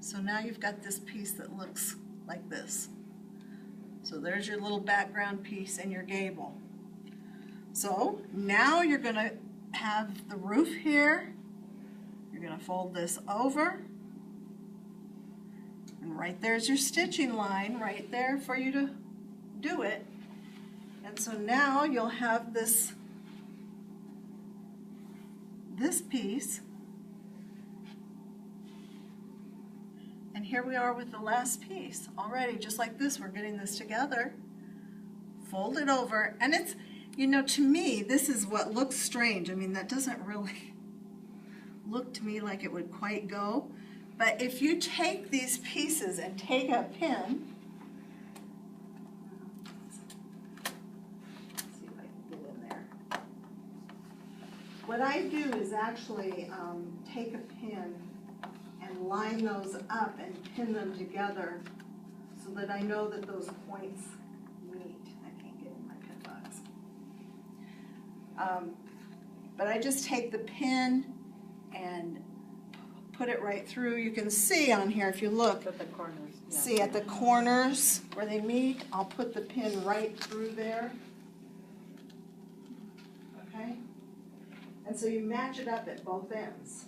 So now you've got this piece that looks like this. So there's your little background piece and your gable. So now you're going to have the roof here. You're going to fold this over. And right there's your stitching line right there for you to do it. And so now you'll have this piece. And here we are with the last piece already, just like this. We're getting this together. Fold it over, and it's, you know, to me, this is what looks strange. I mean, that doesn't really look to me like it would quite go. But if you take these pieces and take a pin, let's see if I can get in there. What I do is actually take a pin and line those up and pin them together so that I know that those points meet. I can't get in my pin box. But I just take the pin and put it right through. You can see on here, if you look, at the corners. Yeah. See at the corners where they meet, I'll put the pin right through there. Okay? And so you match it up at both ends.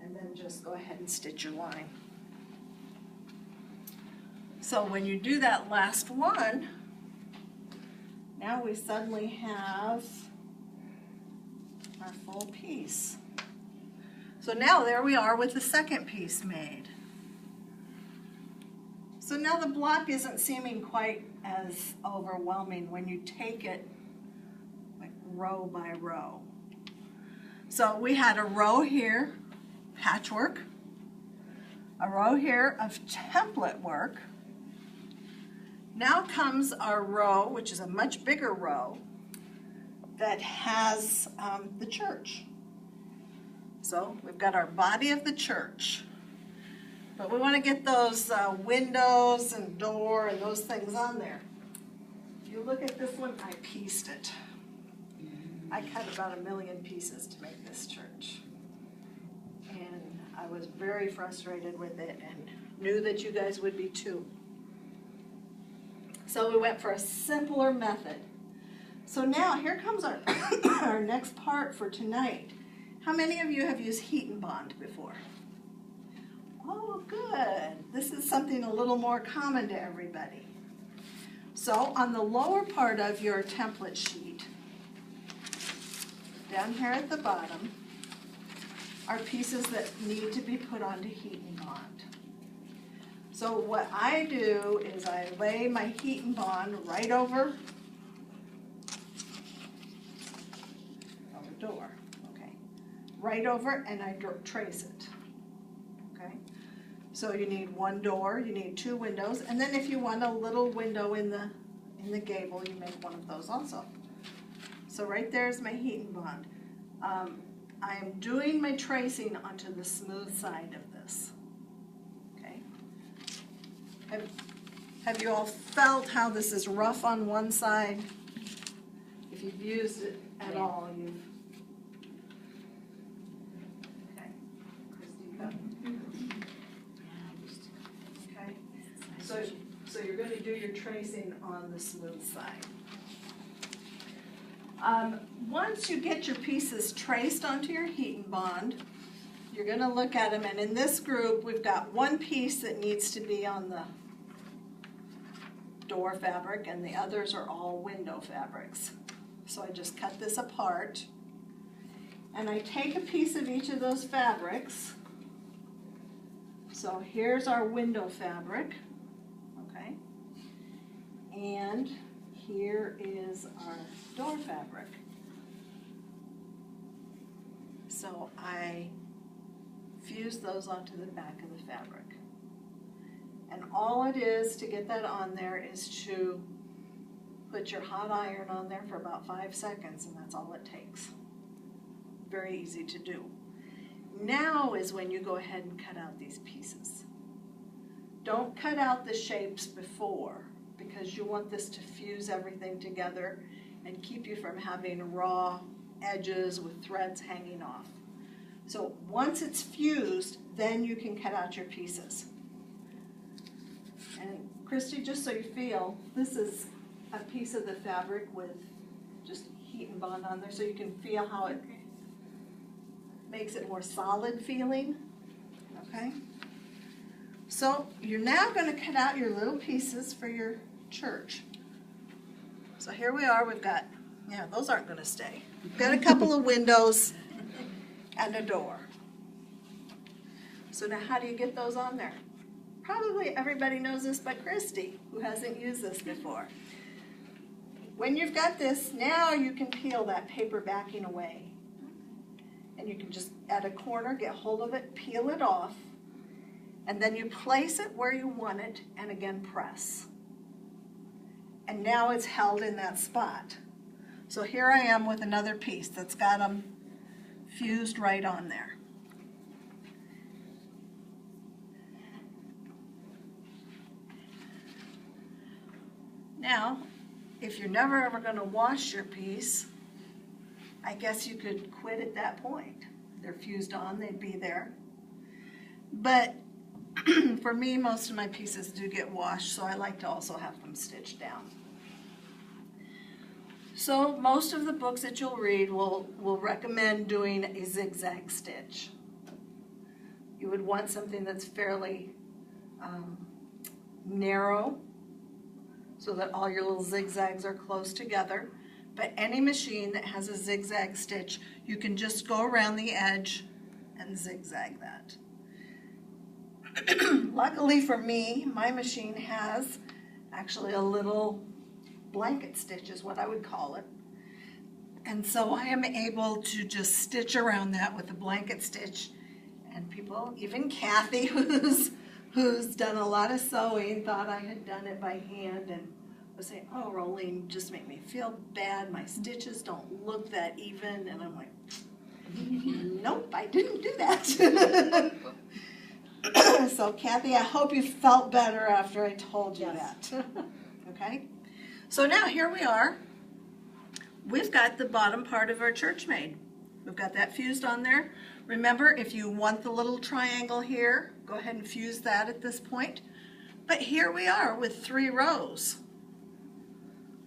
And then just go ahead and stitch your line. So when you do that last one, now we suddenly have our full piece. So now there we are with the second piece made. So now the block isn't seeming quite as overwhelming when you take it like row by row. So we had a row here, patchwork, a row here of template work. Now comes our row, which is a much bigger row, that has the church. So we've got our body of the church, but we want to get those windows and door and those things on there. If you look at this one, I pieced it. I cut about 1 million pieces to make this church. And I was very frustrated with it and knew that you guys would be too. So we went for a simpler method. So now here comes our, our next part for tonight. How many of you have used heat and bond before? Oh, good. This is something a little more common to everybody. So on the lower part of your template sheet, down here at the bottom, are pieces that need to be put onto heat and bond. So what I do is I lay my heat and bond right over the door. Right over, and I trace it. Okay, so you need one door, you need 2 windows, and then if you want a little window in the gable, you make one of those also. So right there's my heat and bond. I am doing my tracing onto the smooth side of this. Okay. Have you all felt how this is rough on one side? If you've used it at all, you've. Okay, so you're going to do your tracing on the smooth side. Once you get your pieces traced onto your heat and bond, you're going to look at them, and in this group we've got one piece that needs to be on the door fabric and the others are all window fabrics. So I just cut this apart and I take a piece of each of those fabrics. So here's our window fabric, okay, and here is our door fabric. So I fuse those onto the back of the fabric. And all it is to get that on there is to put your hot iron on there for about 5 seconds, and that's all it takes. Very easy to do. Now is when you go ahead and cut out these pieces. Don't cut out the shapes before, because you want this to fuse everything together and keep you from having raw edges with threads hanging off. So once it's fused, then you can cut out your pieces. And Christy, just so you feel, this is a piece of the fabric with just heat and bond on there, so you can feel how it makes it more solid feeling. Okay? So you're now going to cut out your little pieces for your church. So here we are, we've got, yeah, those aren't going to stay. We've got a couple of windows and a door. So now how do you get those on there? Probably everybody knows this but Christy, who hasn't used this before. When you've got this, now you can peel that paper backing away. And you can just, at a corner, get hold of it, peel it off, and then you place it where you want it, and again press. And now it's held in that spot. So here I am with another piece that's got them fused right on there. Now, if you're never ever going to wash your piece, I guess you could quit at that point. They're fused on, they'd be there. But for me, most of my pieces do get washed, so I like to also have them stitched down. So most of the books that you'll read will recommend doing a zigzag stitch. You would want something that's fairly narrow, so that all your little zigzags are close together. But any machine that has a zigzag stitch, you can just go around the edge and zigzag that. Luckily for me, my machine has actually a little blanket stitch is what I would call it. And so I am able to just stitch around that with a blanket stitch. And people, even Kathy, who's done a lot of sewing, thought I had done it by hand and was saying, oh, Rolene, you just make me feel bad. My stitches don't look that even. And I'm like, nope, I didn't do that. So Kathy, I hope you felt better after I told you that. Okay? So now here we are. We've got the bottom part of our church made. We've got that fused on there. Remember, if you want the little triangle here, go ahead and fuse that at this point. But here we are with 3 rows.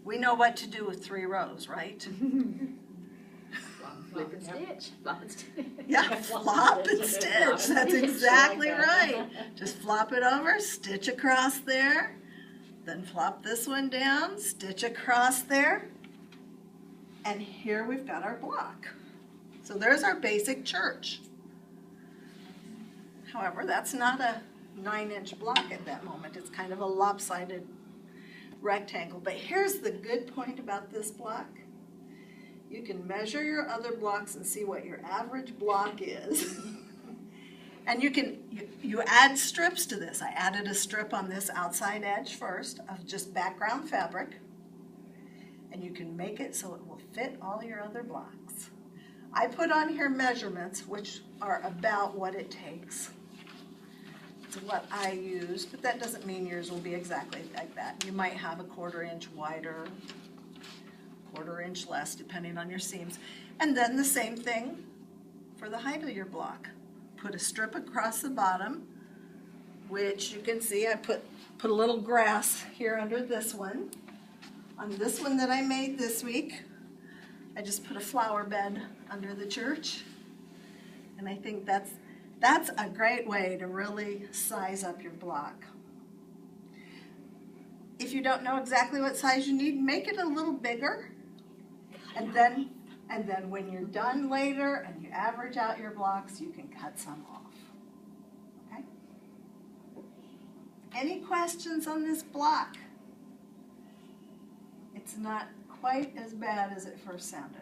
We know what to do with 3 rows, right? Flip and stitch. Flop and stitch. Yeah, flop and stitch. That's exactly right. Just flop it over, stitch across there, then flop this one down, stitch across there, and here we've got our block. So there's our basic church. However, that's not a 9-inch block at that moment. It's kind of a lopsided rectangle. But here's the good point about this block. You can measure your other blocks and see what your average block is. And you add strips to this. I added a strip on this outside edge first of just background fabric. And you can make it so it will fit all your other blocks. I put on here measurements, which are about what it takes. It's what I use, but that doesn't mean yours will be exactly like that. You might have a 1/4 inch wider, 1/4 inch less, depending on your seams. And then the same thing for the height of your block. Put a strip across the bottom, which you can see I put a little grass here under this one. On this one that I made this week, I just put a flower bed under the church. And I think that's a great way to really size up your block. If you don't know exactly what size you need, make it a little bigger. And then when you're done later and you average out your blocks, you can cut some off. Okay? Any questions on this block? It's not quite as bad as it first sounded.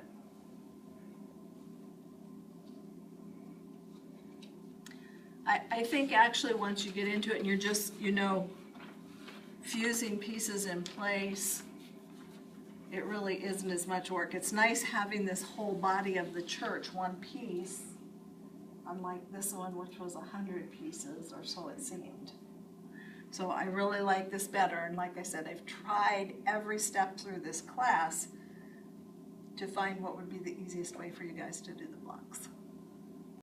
I think actually once you get into it and you're just, fusing pieces in place, it really isn't as much work. It's nice having this whole body of the church, one piece, unlike this one, which was 100 pieces, or so it seemed. So I really like this better, and like I said, I've tried every step through this class to find what would be the easiest way for you guys to do the blocks.